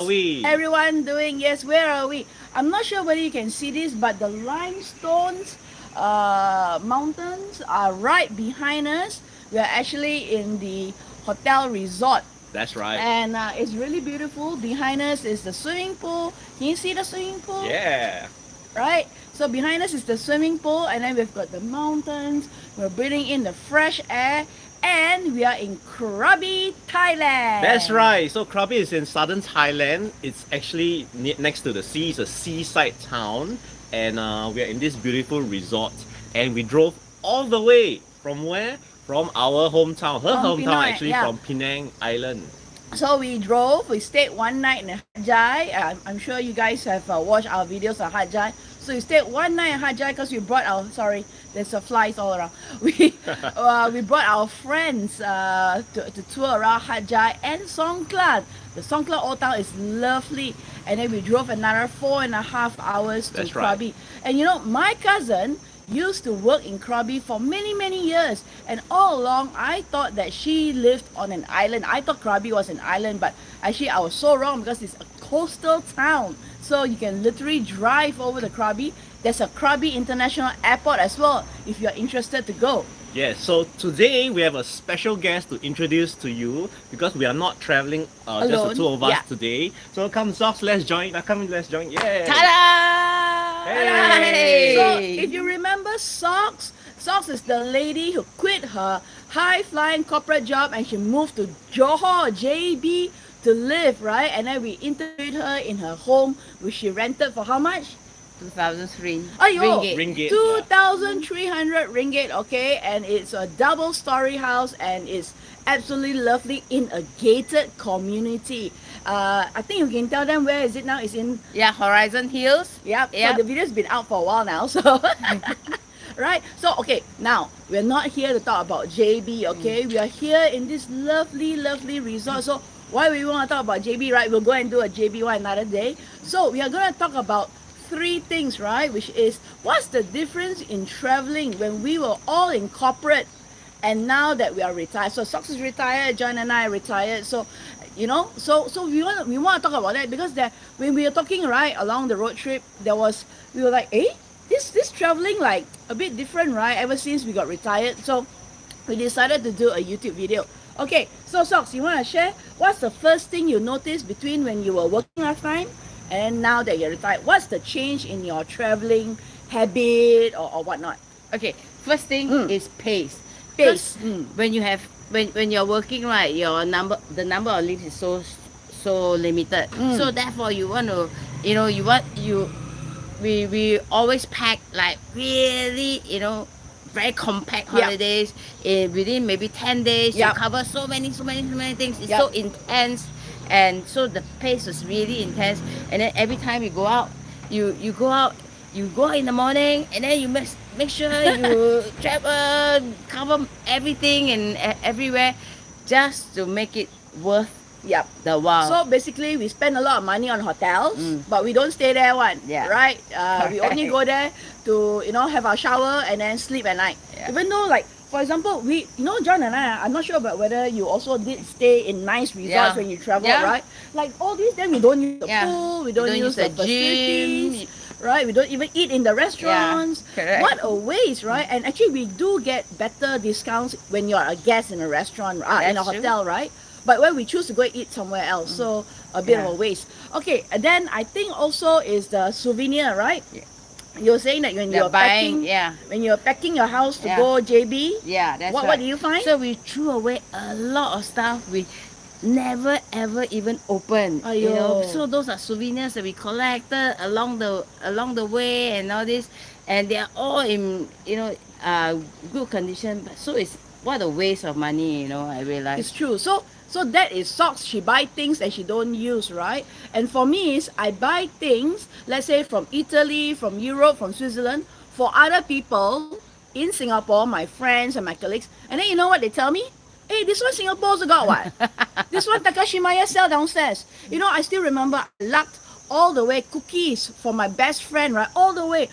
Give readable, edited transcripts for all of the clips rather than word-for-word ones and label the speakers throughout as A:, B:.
A: we?
B: Everyone doing? Yes, where are we? I'm not sure whether you can see this, but the limestones mountains are right behind us. We are actually in the hotel resort,
A: That's right.
B: and it's really beautiful. Behind us is the swimming pool. Can you see the swimming pool?
A: Yeah.
B: Right? So behind us is the swimming pool, and then we've got the mountains. We're breathing in the fresh air, and we are in Krabi, Thailand.
A: That's right. So Krabi is in southern Thailand. It's actually next to the sea. It's a seaside town, and we are in this beautiful resort. And we drove all the way from where? From our hometown. Her
B: From
A: hometown
B: Penang,
A: actually
B: yeah.
A: from Penang Island.
B: So we drove, we stayed one night in Hajai. I'm sure you guys have watched our videos on Hajai. So we stayed one night in Hajai because we brought our, sorry, there's flies all around. We brought our friends to tour around Hajai and Songkla. The Songkla Old Town is lovely. And then we drove another 4.5 hours to
A: That's right.
B: Krabi. And you know, my cousin used to work in Krabi for many, many years. And all along, I thought that she lived on an island. I thought Krabi was an island, but actually I was so wrong because it's a coastal town. So you can literally drive over the Krabi. There's a Krabi International Airport as well if you're interested to go.
A: Yes, so today we have a special guest to introduce to you because we are not traveling just the
B: Alone,
A: two of us
B: yeah.
A: today. So come, Zox, let's join. Come, let's join. Yeah.
B: Ta-da!
A: Hey!
B: So if you remember Socks, Socks is the lady who quit her high-flying corporate job and she moved to Johor, JB, to live, right? And then we interviewed her in her home, which she rented for how much?
C: 2003
B: Ayo,
C: ringgit.
A: Ringgit.
B: 2,300 ringgit, okay? And it's a double-story house and it's absolutely lovely in a gated community. I think you can tell them where is it now? It's in,
C: Yeah, Horizon Hills.
B: yep.
C: Yep.
B: So the video's been out for a while now, so. Right? So, okay, now, we're not here to talk about JB, okay? We are here in this lovely, lovely resort. So, why we want to talk about JB, right? We'll go and do a JB one another day. So, we are going to talk about three things, right? Which is, what's the difference in traveling when we were all in corporate and now that we are retired? So, Socks is retired, John and I are retired. So, you know, so we want to talk about that because that when we were talking, right, along the road trip, we were like, this traveling like a bit different, right? Ever since we got retired, so we decided to do a YouTube video. Okay, so Socks, you want to share what's the first thing you noticed between when you were working last time and now that you're retired? What's the change in your traveling habit or whatnot?
C: Okay, first thing is pace.
B: Pace.
C: Because when you have when you're working, right, the number of leaves is so limited. So therefore you want to, we always pack like really, very compact
B: Yeah.
C: holidays within maybe 10 days.
B: Yeah.
C: You cover so many things. It's
B: Yeah.
C: so intense, and so the pace was really intense. And then every time you go out, you go out in the morning, and then you make sure you cover everything and everywhere, just to make it worth
B: Yep.
C: the while.
B: So basically, we spend a lot of money on hotels, but we don't stay there
C: Yeah.
B: right? We only go there to have our shower and then sleep at night.
C: Yeah.
B: Even though, like for example, John and I'm not sure about whether you also did stay in nice resorts
C: Yeah.
B: when you travel,
C: Yeah.
B: right? Like all these, then we don't use the
C: Yeah.
B: pool, we don't use the
C: gym.
B: facilities. Right, we don't even eat in the restaurants.
C: correct.
B: What a waste, right? And actually, we do get better discounts when you're a guest in a restaurant, in a
C: That's true.
B: hotel, right? But when we choose to go eat somewhere else, so a bit of a
C: Yeah.
B: waste. Okay, and then I think also is the souvenir, right?
C: Yeah.
B: You're saying that when
C: They're
B: you're packing,
C: buying, yeah.
B: when you're packing your house to
C: Yeah.
B: go JB,
C: Yeah, that's
B: what
C: right.
B: do you find?
C: So we threw away a lot of stuff we never ever even opened.
B: Aiyo.
C: So those are souvenirs that we collected along the way and all this, and they are all in good condition. But so it's what a waste of money. I realize.
B: It's true. So that is Socks. She buy things that she don't use, right? And for me is I buy things, let's say from Italy, from Europe, from Switzerland, for other people in Singapore, my friends and my colleagues. And then you know what they tell me? Hey, this one Singapore also got what? This one Takashimaya sell downstairs. I still remember I lugged all the way cookies for my best friend, right? All the way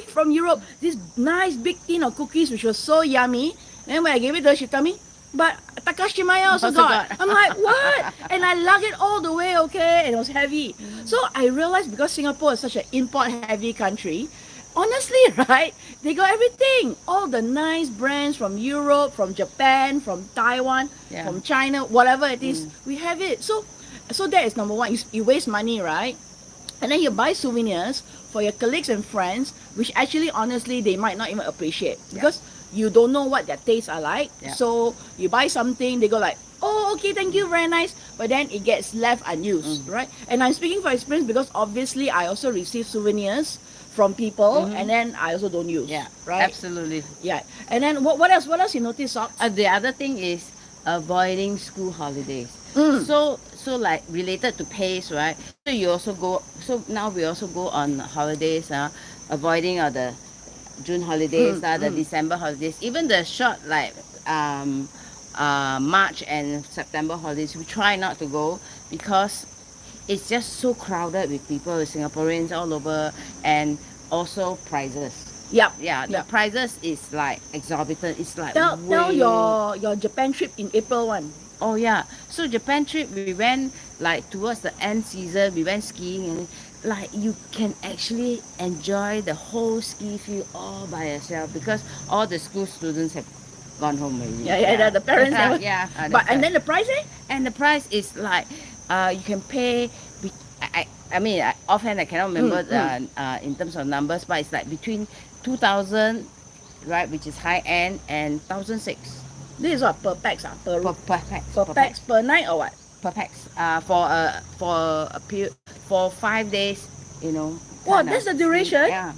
B: from Europe. This nice big tin of cookies which was so yummy. And then when I gave it to her, she told me, but Takashimaya also
C: Also
B: got.
C: got.
B: I'm like, what? And I lug it all the way, okay? And it was heavy. So I realized because Singapore is such an import-heavy country, honestly, right? They got everything. All the nice brands from Europe, from Japan, from Taiwan,
C: Yeah.
B: from China, whatever it is, we have it. So that is number one. You waste money, right? And then you buy souvenirs for your colleagues and friends, which actually, honestly, they might not even appreciate because you don't know what their tastes are like.
C: Yeah.
B: So you buy something, they go like, oh, okay, thank you, very nice. But then it gets left unused, right? And I'm speaking for experience because obviously I also receive souvenirs from people and then I also don't use.
C: Yeah,
B: Right?
C: absolutely.
B: Yeah. And then what else? What else you notice, Socks?
C: The other thing is avoiding school holidays.
B: Mm.
C: So like related to pace, right? So you also go. So now we also go on holidays. Avoiding the June holidays, the December holidays, even the short like March and September holidays. We try not to go because it's just so crowded with people, Singaporeans all over, and also prices.
B: Yep.
C: Yeah, the
B: Yep.
C: prices is like exorbitant. It's like
B: Tell
C: way...
B: your Japan trip in April one.
C: Oh yeah. So Japan trip we went like towards the end season. We went skiing and like you can actually enjoy the whole ski field all by yourself because all the school students have gone home already.
B: Yeah. The parents never.
C: Yeah.
B: But and then the price, eh?
C: and the price is like you can pay. I mean offhand I cannot remember in terms of numbers, but it's like between 2,000, right, which is high end, and 1,006
B: This is what per pax, per
C: pax.
B: per pax per night or what?
C: Per pax. For a period for 5 days, you know.
B: Wow,
C: kinda.
B: that's the duration?
C: Yeah.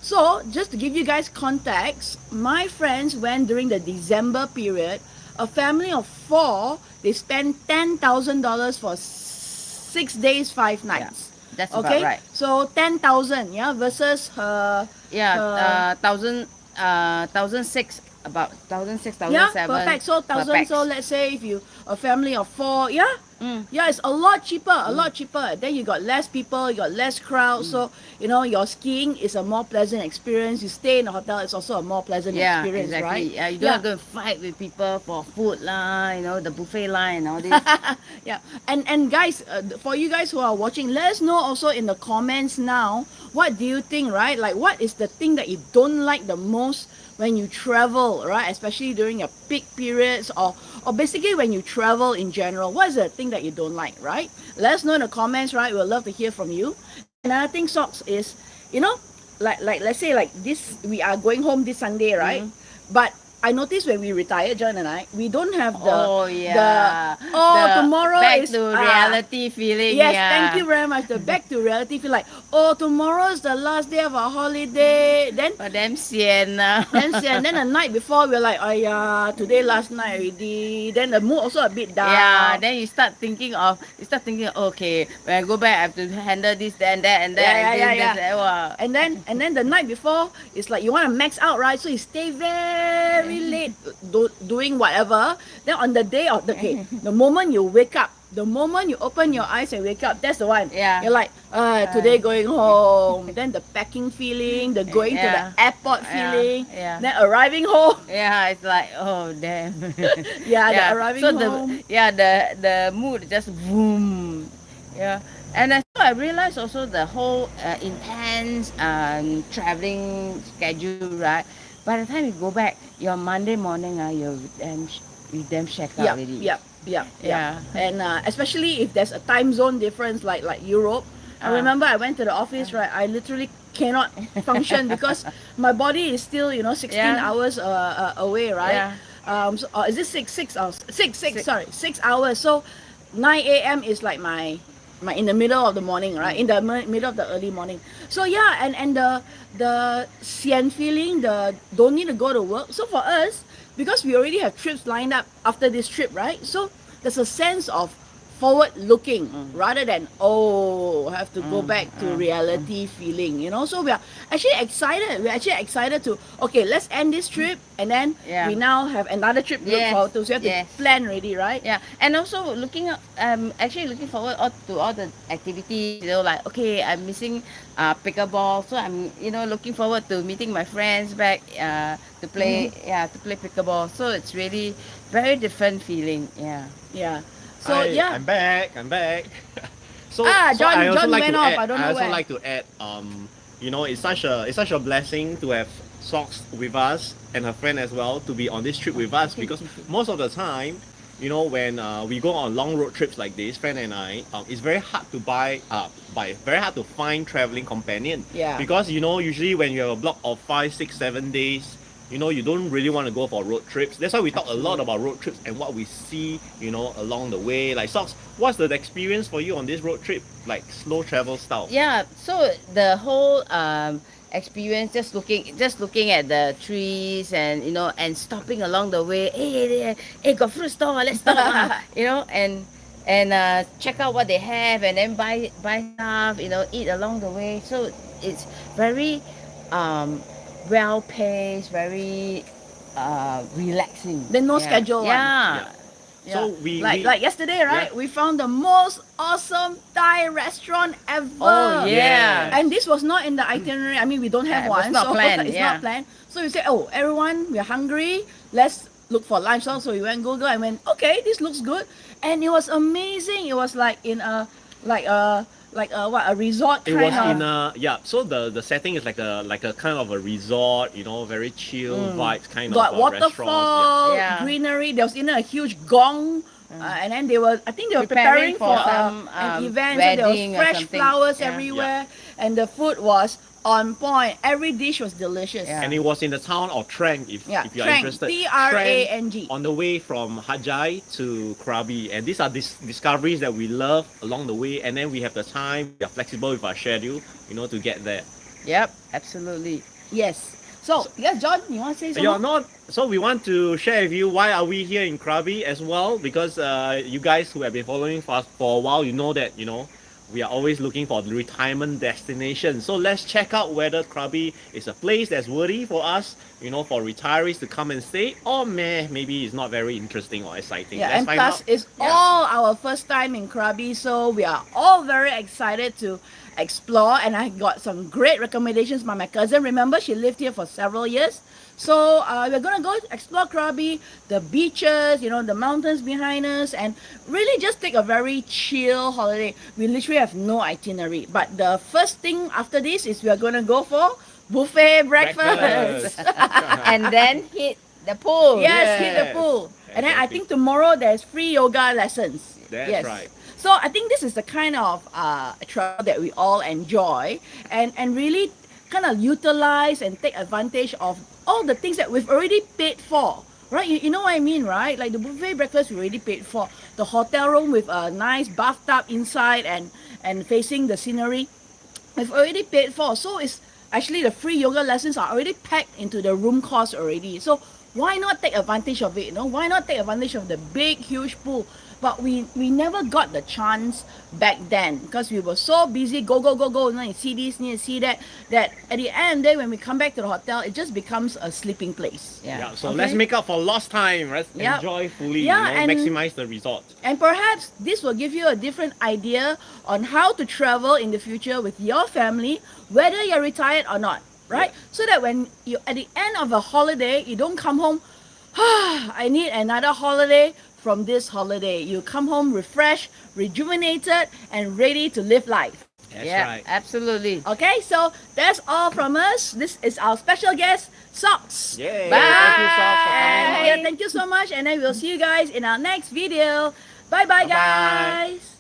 B: So just to give you guys context, my friends went during the December period. A family of 4, they spent $10,000 for 6 days, 5 nights.
C: That's
B: Okay,
C: about right.
B: so 10,000, yeah, versus her.
C: Yeah, 1,006, about 1,006,
B: Yeah,
C: 1,007.
B: per pax. So
C: per
B: 1,000.
C: pax.
B: So let's say if you a family of 4, yeah.
C: Mm.
B: Yeah, it's a lot cheaper, a lot cheaper. Then you got less people, you got less crowd. So, you know, your skiing is a more pleasant experience. You stay in a hotel, it's also a more pleasant
C: Yeah,
B: experience,
C: exactly.
B: right?
C: Yeah, you don't have to fight with people for food lah, you know, the buffet line and all this.
B: Yeah, and guys, for you guys who are watching, let us know also in the comments now, what do you think, right? Like, what is the thing that you don't like the most when you travel, right? Especially during your peak periods or basically when you travel in general. What is the thing that you don't like, right? Let us know in the comments, right? We'll love to hear from you. Another thing, Socks, is, you know, like let's say like this, we are going home this Sunday, right? But I noticed when we retired, John and I, we don't have the tomorrow
C: back
B: is
C: to reality feeling.
B: Yes,
C: yeah.
B: thank you very much. The back to reality feel like, oh, tomorrow is the last day of our holiday. Then
C: But damn sian
B: then the night before we're like, oh yeah, today last night already. Then the mood also a bit down.
C: Yeah, then you start thinking, okay, when I go back I have to handle this, then that, and that,
B: Yeah. And then the night before, it's like you want to max out, right? So you stay very late doing whatever. Then on the day of the moment you wake up, the moment you open your eyes and wake up, that's the one.
C: Yeah.
B: You're like, today going home. Then the packing feeling, the going to
C: Yeah.
B: the airport feeling.
C: Yeah.
B: Then arriving home.
C: Yeah, it's like, oh damn.
B: Yeah, the arriving
C: so
B: home.
C: the mood just boom. Yeah. And I realized also the whole intense traveling schedule, right? By the time you go back, your Monday morning, you're damn shacked out already.
B: Yeah. And especially if there's a time zone difference like Europe. I remember I went to the office, right? I literally cannot function because my body is still, 16 hours away, right?
C: Yeah.
B: So, is this 6 hours? 6 hours. So 9 a.m. is like my in the middle of the morning, right? In the middle of the early morning. So yeah, and the sian feeling, the don't need to go to work. So for us, because we already have trips lined up after this trip, right? So there's a sense of forward looking rather than have to go back to reality feeling, you know. So we are actually excited. We're actually excited to let's end this trip and then
C: Yeah.
B: we now have another trip to look
C: Yes,
B: forward to. So we have
C: yes.
B: to plan already, right?
C: Yeah, and also actually looking forward to all the activities. You know, like okay, I'm missing pickleball, so I'm looking forward to meeting my friends back to play to play pickleball. So it's really very different feeling. Yeah.
B: Yeah. So
A: I'm back. I'm back. So,
B: John-
A: I also
B: John
A: like
B: went
A: to
B: off,
A: add.
B: I don't know
A: also
B: where.
A: like to add. It's such a blessing to have Socks with us and her friend as well to be on this trip with us, because most of the time, when we go on long road trips like this, friend and I, it's very hard to very hard to find traveling companion.
B: Yeah.
A: Because usually when you have a block of 5, 6, 7 days, you don't really want to go for road trips. That's why we talk a lot about road trips and what we see, along the way. Like Socks, what's the experience for you on this road trip? Like slow travel style.
C: Yeah, so the whole experience, just looking at the trees and and stopping along the way. Hey, got fruit store, let's stop. And check out what they have and then buy stuff. Eat along the way. So it's very well paced, very relaxing.
B: Then no
C: Yeah.
B: schedule one.
C: Yeah.
A: So we
B: like yesterday, right?
A: Yeah.
B: We found the most awesome Thai restaurant ever.
C: Oh yeah.
B: And this was not in the itinerary. I mean, we don't have
C: Yeah, it was
B: one.
C: not
B: so
C: planned,
B: it's
C: yeah.
B: not planned. So we said, everyone, we're hungry. Let's look for lunch. So we went Google and went, okay, this looks good. And it was amazing. It was like in a resort
A: It
B: kind
A: was
B: of.
A: in a so the setting is like a kind of a resort, very chill vibes kind
B: Got
A: of restaurant.
B: waterfall,
C: Yeah.
B: greenery. There was a huge gong. And then I think they were preparing
C: Preparing
B: for
C: for some,
B: an event. So there
C: wedding
B: was
C: or
B: fresh
C: something.
B: flowers
C: Yeah.
B: everywhere, and the food was on point. Every dish was delicious.
C: Yeah.
A: And it was in the town of Trang, if you're
B: Trang,
A: interested.
B: Trang,
A: on the way from Hajai to Krabi. And these are discoveries that we love along the way. And then we have the time, we are flexible with our schedule, to get there.
C: Yep, absolutely.
B: Yes. So, yes, John, you want to say something?
A: You're not. So we want to share with you why are we here in Krabi as well, because you guys who have been following us for a while, you know that we are always looking for the retirement destination. So let's check out whether Krabi is a place that's worthy for us, for retirees to come and stay, or maybe it's not very interesting or exciting.
B: Yeah,
A: Let's
B: and
A: find
B: plus
A: out.
B: it's all our first time in Krabi, so we are all very excited to explore. And I got some great recommendations by my cousin. Remember, she lived here for several years. So we're gonna go explore Krabi, the beaches, the mountains behind us, and really just take a very chill holiday. We literally have no itinerary. But the first thing after this is we are gonna go for buffet breakfast.
C: And then hit the pool.
B: Yes, hit the
A: Yes.
B: pool. And then I
A: Exactly.
B: think tomorrow there's free yoga lessons.
A: That's
B: yes.
A: right.
B: So I think this is the kind of travel that we all enjoy and really kind of utilize and take advantage of all the things that we've already paid for. Right? You know what I mean, right? Like the buffet breakfast we already paid for. The hotel room with a nice bathtub inside and facing the scenery, we've already paid for. So it's actually the free yoga lessons are already packed into the room cost already. So why not take advantage of it? Why not take advantage of the big, huge pool? But we never got the chance back then because we were so busy, go. You see this, you see that at the end of the day, when we come back to the hotel, it just becomes a sleeping place.
A: Yeah, so
B: Okay.
A: let's make up for lost time. Let's
B: Yep.
A: enjoy fully,
B: Yeah, and-
A: maximize the resort.
B: And perhaps this will give you a different idea on how to travel in the future with your family, whether you're retired or not, right? So that when you at the end of a holiday, you don't come home, I need another holiday from this holiday. You come home refreshed, rejuvenated, and ready to live life.
A: That's
C: Yeah,
A: right.
C: absolutely.
B: Okay, so that's all from us. This is our special guest, Socks.
A: Yay.
C: Bye.
A: Thank you, Socks, for coming.
B: Yeah, thank you so much, and then we'll see you guys in our next video. Bye bye,
A: Bye-bye.
B: guys.